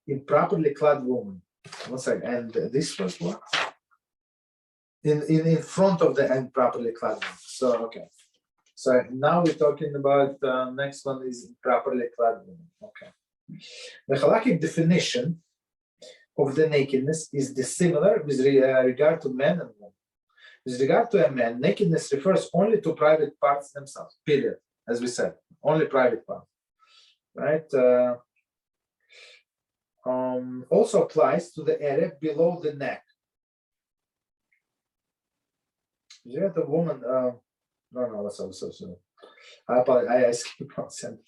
improperly clad woman. One second. And this was what? In front of the improperly clad woman. So okay. So now we're talking about next one is improperly clad woman. Okay. The halakhic definition of the nakedness is dissimilar with regard to men and women. With regard to a man, nakedness refers only to private parts themselves, period, as we said, only private parts, right? Also applies to the area below the neck. Is there a woman? No, sorry. I skipped one sentence.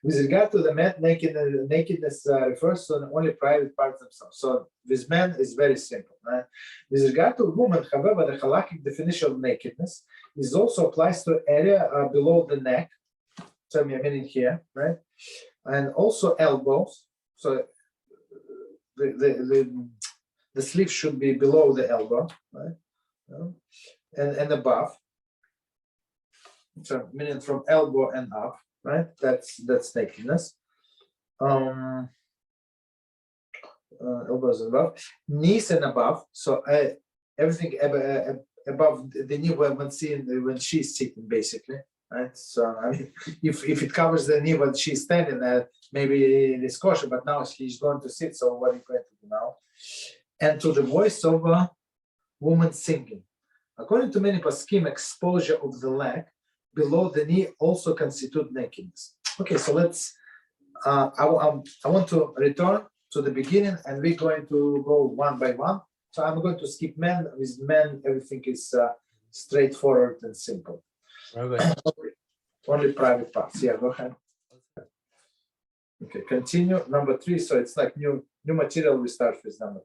With regard to the man, nakedness refers to only private parts themselves. So with men is very simple. Right? With regard to women, however, the halakhic definition of nakedness is also applies to area below the neck. So I mean here, right? And also elbows. So the sleeve should be below the elbow, right? And above. So meaning from elbow and up, right? That's nakedness. Elbows and above, knees and above. So everything above the knee when she's sitting, basically, right? So I mean, if it covers the knee when she's standing, maybe it is kosher. But now she's going to sit. So what are you going to do now? And to the voice of a woman singing. According to many poskim, exposure of the leg below the knee also constitute nakedness. Okay, so let's. I want to return to the beginning, and we're going to go one by one. So I'm going to skip men. With men, everything is straightforward and simple. Right. Only private parts. Yeah, go ahead. Okay, continue. Number 3. So it's like new material. We start with number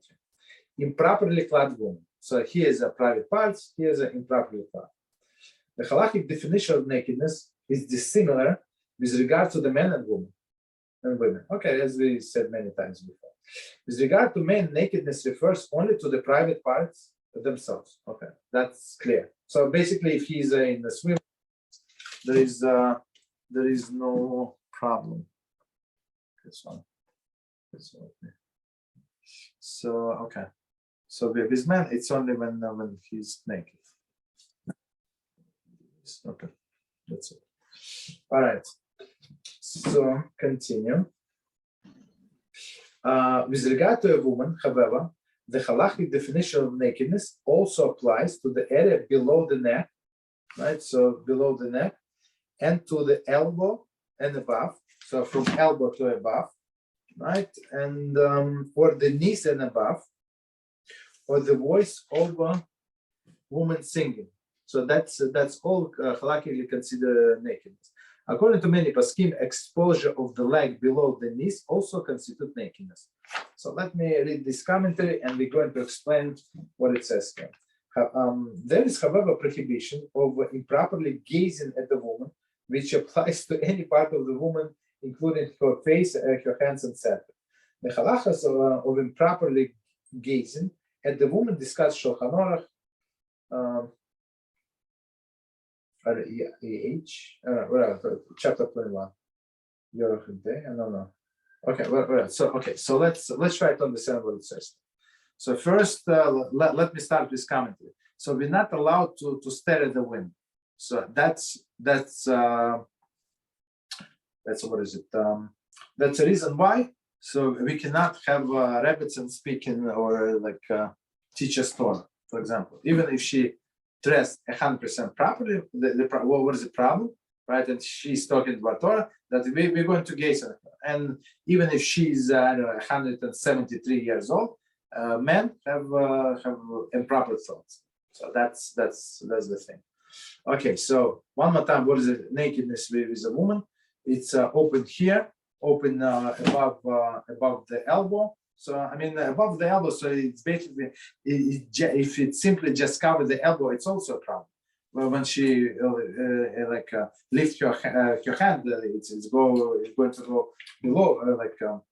3. Improperly clad woman. So here's a private parts. Here's an improperly clad. The halakhic definition of nakedness is dissimilar with regard to the men and women. Okay, as we said many times before. With regard to men, nakedness refers only to the private parts themselves. Okay, that's clear. So basically, if he's in the swim, there is no problem. This one. So okay. So with men, it's only when he's naked. Okay, that's it. All right. So continue. With regard to a woman, however, the halakhic definition of nakedness also applies to the area below the neck, right? So below the neck, and to the elbow and above. So from elbow to above, right? And or the knees and above, or the voice of a woman singing. So that's all halakhically considered nakedness. According to many poskim, exposure of the leg below the knees also constitute nakedness. So let me read this commentary, and we're going to explain what it says here. There is, however, prohibition of improperly gazing at the woman, which applies to any part of the woman, including her face, her hands, etc. The halachas of improperly gazing at the woman discussed Shulchan Aruch, chapter 21. No. Okay, so let's try to understand what it says. So first, let me start with commentary. So we're not allowed to stare at the wind. So that's what is it? That's the reason why. So we cannot have rabbits and speaking or teach us Torah, for example. Even if she dressed 100% properly, what is the problem, right? And she's talking about Torah, that we're going to gaze at her. And even if she's 173 years old, men have improper thoughts. So that's the thing. Okay, so one more time, what is it? Nakedness with a woman? It's open here, open above the elbow. So I mean above the elbow. So it's basically if it simply just covers the elbow, it's also a problem. Well, when she lift her hand, it's going to go below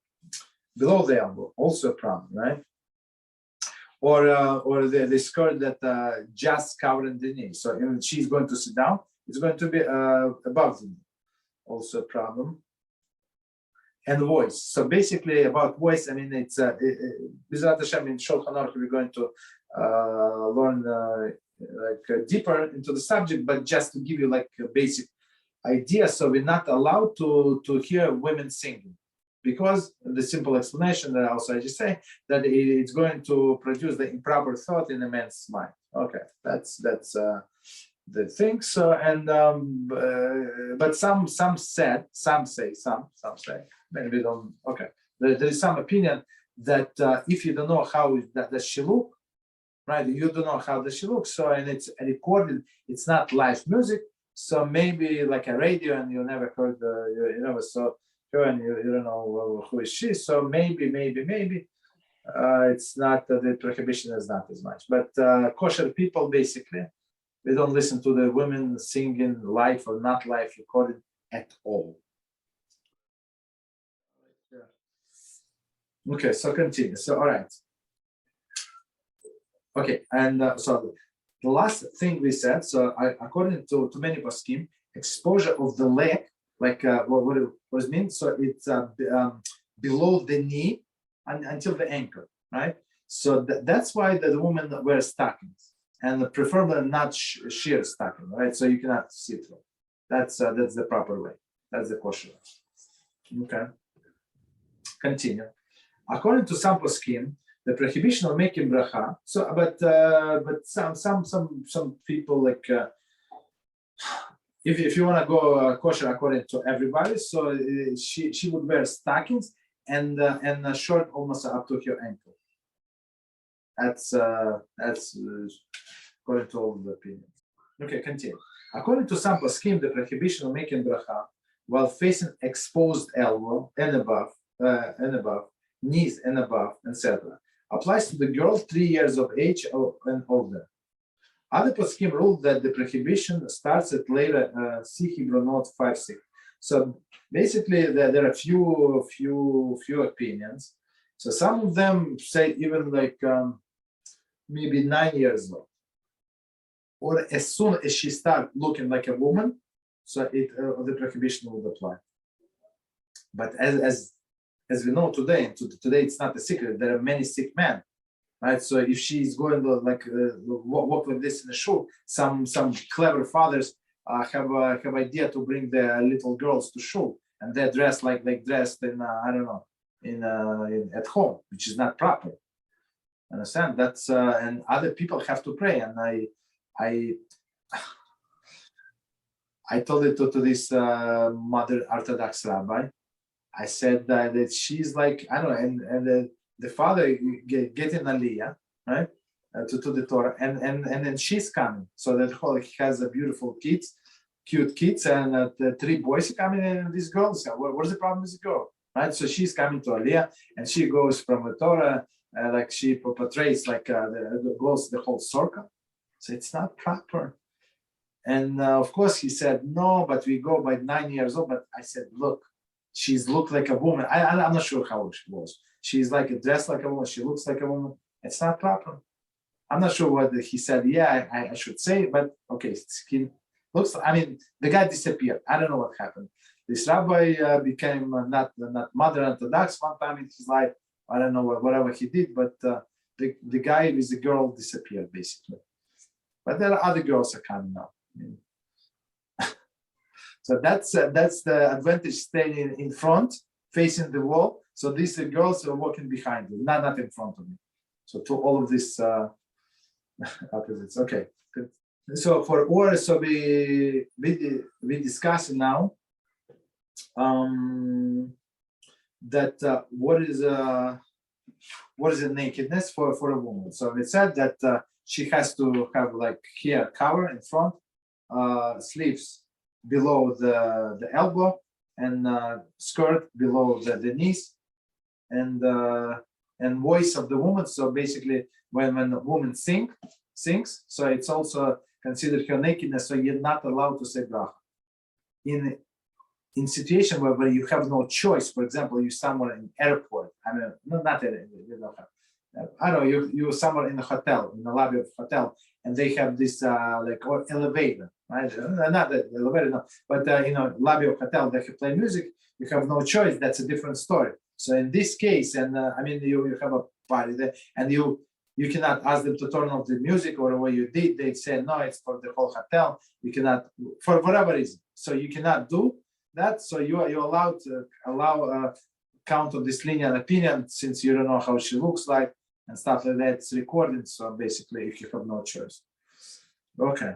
below the elbow, also a problem, right? Or the skirt that just covering the knee. So when she's going to sit down, it's going to be above the knee, also a problem. and voice. So basically about voice, I mean, it's Be'Ezrat Hashem in Shulchan Aruch, we're going to learn deeper into the subject, but just to give you like a basic idea. So we're not allowed to hear women singing, because the simple explanation that also I just say that it's going to produce the improper thought in a man's mind. Okay, that's the thing. So and but some say maybe we don't. Okay, there is some opinion that if you don't know how does she look, right? You don't know how does she look. So and it's recorded. It's not live music. So maybe like a radio, and you never heard you never saw her, and you don't know who is she. So maybe it's not the prohibition is not as much. But kosher people basically, they don't listen to the women singing live or not live recorded at all. Okay, so continue. So all right. Okay, and so the last thing we said. So according to many poskim, exposure of the leg, like what does it mean? So it's below the knee and until the ankle, right? So that's why the woman wears stockings, and preferably not sheer stocking, right? So you cannot see through. That's the proper way. That's the kosher way. Okay. Continue. According to some poskim, the prohibition of making bracha. So, but some people like if you want to go kosher according to everybody, so she would wear stockings and a short almost up to her ankle. That's according to all the opinions. Okay, continue. According to some poskim, the prohibition of making bracha while facing exposed elbow and above, knees and above, etc., applies to the girl 3 years of age and older. Other poskim rule that the prohibition starts at later see Hebrew note 5:6. So basically, there are few opinions. So some of them say even like maybe 9 years old, or as soon as she starts looking like a woman, so the prohibition would apply. But as we know today, and today it's not a secret, there are many sick men, right? So if she's going to like walk like this in the shul, some clever fathers have idea to bring their little girls to shul, and they're dressed like dressed in I don't know in at home, which is not proper. Understand? That's and other people have to pray, and I told it to this mother Orthodox rabbi. I said that she's like, I don't know, and the father getting aliyah, right, to the Torah, and then she's coming. So that he has a beautiful kids, cute kids, and the 3 boys are coming, and this girl. So what's the problem with the girl, right? So she's coming to aliyah, and she goes from the Torah, like she portrays like goes the whole circle. So it's not proper. And of course he said no, but we go by 9 years old. But I said, look. She's looked like a woman. I'm not sure how she was. She's like dressed like a woman. She looks like a woman. It's not proper. I'm not sure what he said. Yeah, I should say, but okay. Skin looks. I mean, the guy disappeared. I don't know what happened. This rabbi became not modern Orthodox one time in his life. I don't know whatever he did, but the guy with the girl disappeared basically. But there are other girls are coming now. So that's the advantage staying in front, facing the wall. So these girls are walking behind me, not in front of me. So to all of these opposites. Okay. Good. So for or so we discussing now that what is a nakedness for a woman. So we said that she has to have like here cover in front, sleeves below the elbow, and skirt below the knees, and voice of the woman. So basically, when a woman sings, so it's also considered her nakedness. So you're not allowed to say bracha. In situation where you have no choice, for example, you're somewhere in airport. I mean, not you don't have. I don't know. You're somewhere in a hotel, in the lobby of a hotel, and they have this elevator, right? Not the elevator, no, but lobby of hotel they can play music. You have no choice. That's a different story. So in this case, and you have a party there, and you cannot ask them to turn off the music or what you did. They say no, it's for the whole hotel. You cannot, for whatever reason. So you cannot do that. So you're allowed to allow count of this lenient opinion, since you don't know how she looks like and stuff like that. It's recorded. So basically, if you have no choice, okay.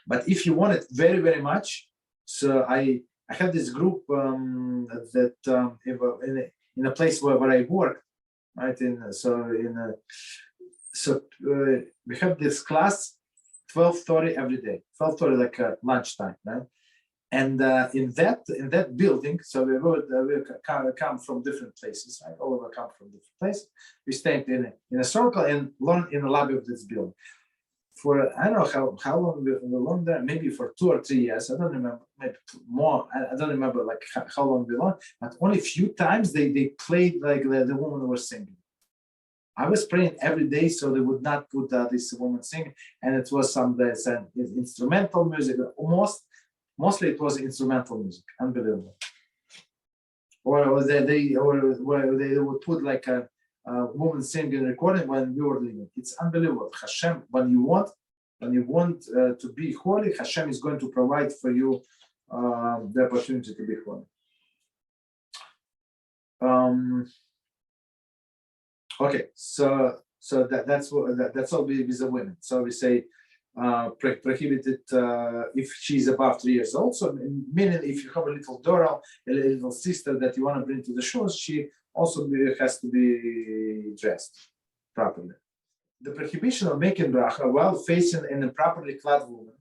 But if you want it very, very much, so I have this group that in a place where I work, right? We have this class 12:30 every day, 12:30 like lunchtime, right? And in that building, so we come from different places, right? All of us come from different places. We stay in a circle and learn in the lobby of this building. For I don't know how long we learned there, maybe for 2 or 3 years. I don't remember, maybe more. I don't remember like how long we learned, but only a few times they played like the woman was singing. I was praying every day so they would not put this woman singing, and it was some instrumental music. Mostly it was instrumental music, unbelievable. Or they would put like a woman singing recording when we were leaving. It's unbelievable. Hashem, when you want to be holy, Hashem is going to provide for you the opportunity to be holy. Okay, so that's all with the women. So we say prohibited if she's above 3 years old. So meaning if you have a little girl, a little sister that you want to bring to the shul, she also has to be dressed properly. The prohibition of making bracha while facing an improperly clad woman,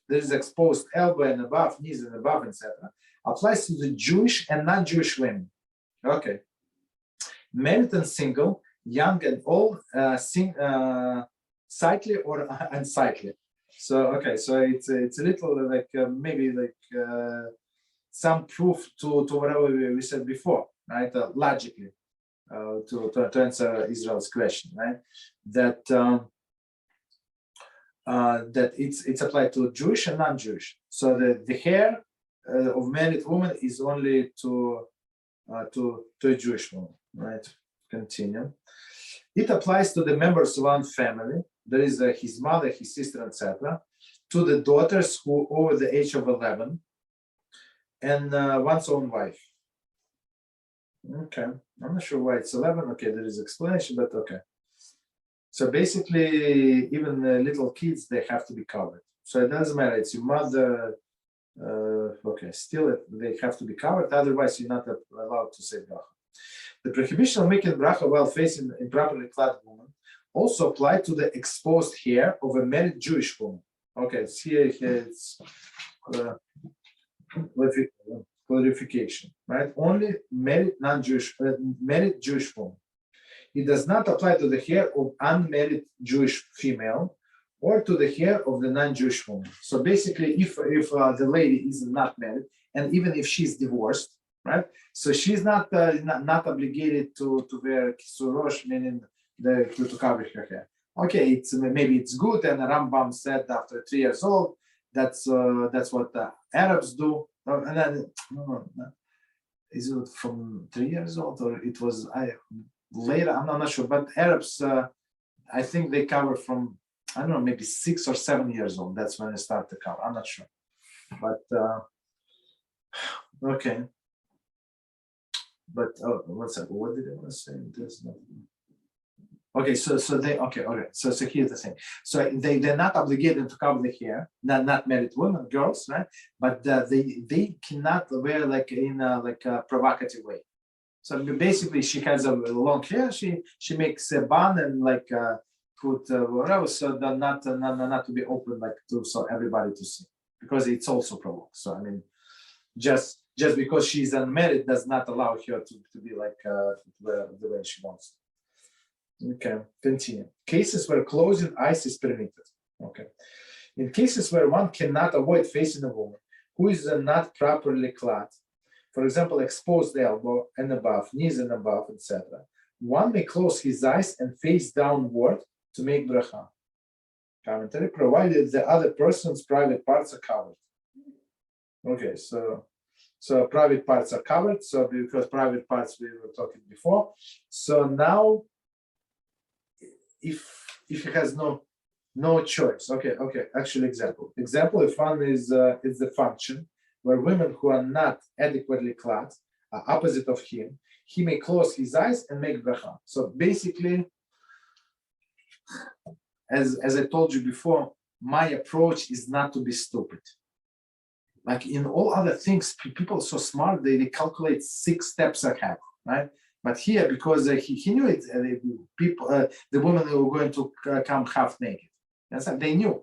there is exposed elbow and above, knees and above, etc., applies to the Jewish and non-Jewish women. Okay. Married and single, young and old, sightly or unsightly. So okay, so it's a little like maybe like some proof to whatever we said before, right? Logically, to answer Israel's question, right? That that it's applied to Jewish and non-Jewish. So the hair of married woman is only to a Jewish woman, right? Continue. It applies to the members of one family. There is his mother, his sister, etc. To the daughters who over the age of 11, and one's own wife. Okay, I'm not sure why it's 11. Okay, there is explanation, but okay. So basically, even little kids, they have to be covered. So it doesn't matter. It's your mother. Okay, still they have to be covered. Otherwise, you're not allowed to say bracha. The prohibition of making bracha while facing improperly clad woman also applied to the exposed hair of a married Jewish woman. Okay, here it's clarification, right? Only married non-Jewish, married Jewish woman. It does not apply to the hair of unmarried Jewish female or to the hair of the non-Jewish woman. So basically, if the lady is not married, and even if she's divorced, right? So she's not obligated to wear kisurosh, meaning to cover her hair. Okay, maybe it's good, and Rambam said after 3 years old, that's what the Arabs do. And then, no. Is it from 3 years old or it was later? I'm not sure, but Arabs, I think they cover from, I don't know, maybe 6 or 7 years old. That's when they start to cover. I'm not sure, but okay. But what's that? What did I want to say? There's nothing. Okay, so here's the thing. So they're not obligated to cover the hair, not married women, girls, right? But they cannot wear like in a provocative way. So basically, she has a long hair. She makes a bun and like put whatever, so that not to be open like so everybody to see, because it's also provoked. So I mean, just because she's unmarried does not allow her to be like the way she wants. Okay, continue. Cases where closing eyes is permitted. Okay. In cases where one cannot avoid facing a woman who is not properly clad, for example, exposed elbow and above, knees and above, etc., one may close his eyes and face downward to make bracha. commentary, provided the other person's private parts are covered. Okay, so private parts are covered. So because private parts we were talking before. So now, if he has no choice. Okay. Actually, example. If one is the function where women who are not adequately clad are opposite of him, he may close his eyes and make bracha. So basically, as I told you before, my approach is not to be stupid. Like in all other things, people are so smart, they calculate 6 steps ahead, right? But here, because he knew it, the women were going to come half naked. They knew.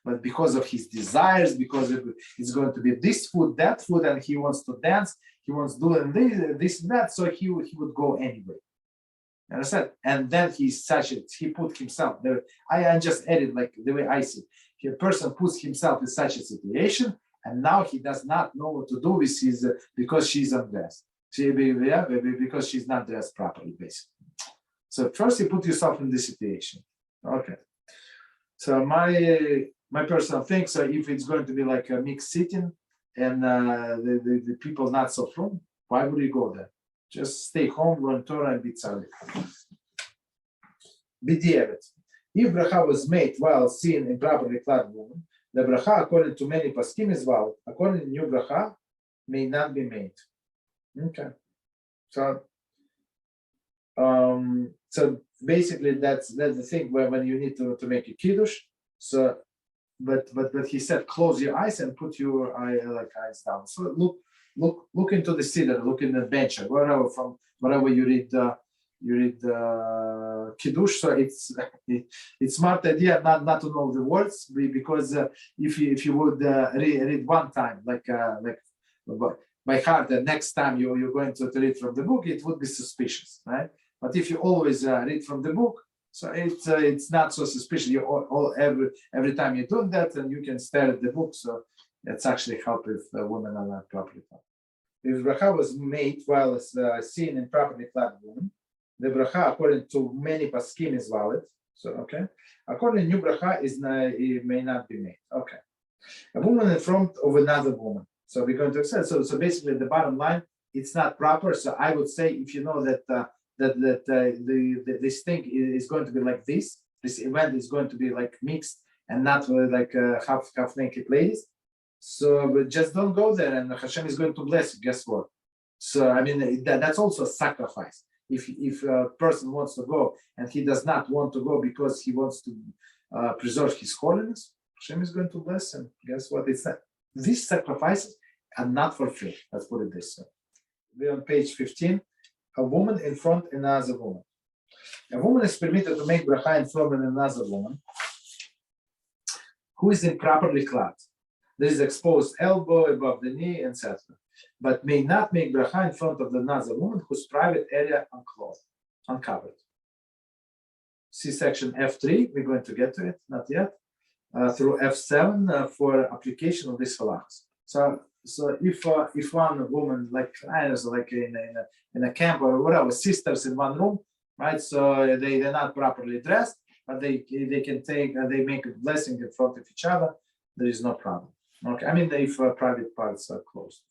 But because of his desires, because it's going to be this food, that food, and he wants to dance, he wants to do this and that, so he would go anyway. You understand? And then he put himself there. I just added like the way I see it. A person puts himself in such a situation, and now he does not know what to do with his because she's undressed. Because she's not dressed properly, basically. So first you put yourself in this situation. Okay. So my personal thing, so if it's going to be like a mixed sitting and the people not so from, why would you go there? Just stay home, learn Torah, and be tzaddik. B'di'evet. If bracha was made while seeing improperly clad woman, the bracha, according to many poskim, is valid. According to new bracha, may not be made. Okay. So basically that's the thing where when you need to make a kiddush. So but he said close your eyes and put your eyes down. So look into the siddur, look in the bench, wherever you read kiddush. So it's smart idea not to know the words, because if you would read one time like by heart, the next time you're going to read from the book, it would be suspicious, right? But if you always read from the book, so it's not so suspicious. Every time you're doing that, and you can stare at the book, so it's actually help if women are not properly clad. If bracha was made while seen in properly clad woman, the bracha, according to many paskim, is valid. So okay, according to new bracha, it may not be made. Okay, a woman in front of another woman. So we're going to accept. So basically, the bottom line, it's not proper. So I would say, if you know that this thing is going to be like this event is going to be like mixed and not like half naked ladies. So just don't go there, and Hashem is going to bless you. Guess what? So I mean that's also a sacrifice. If a person wants to go and he does not want to go because he wants to preserve his holiness, Hashem is going to bless him. Guess what? It's not. These sacrifices are not for free. Let's put it this way. We're on page 15. A woman in front of another woman. A woman is permitted to make bracha in front of another woman who is improperly clad. There is exposed elbow above the knee, etc. But may not make bracha in front of another woman whose private area uncovered. See section F3. We're going to get to it, not yet. Through F7 for application of this halachos. So if one woman like in a camp or whatever, sisters in one room, right? So they're not properly dressed, but they can they make a blessing in front of each other. There is no problem. Okay, I mean if private parts are closed.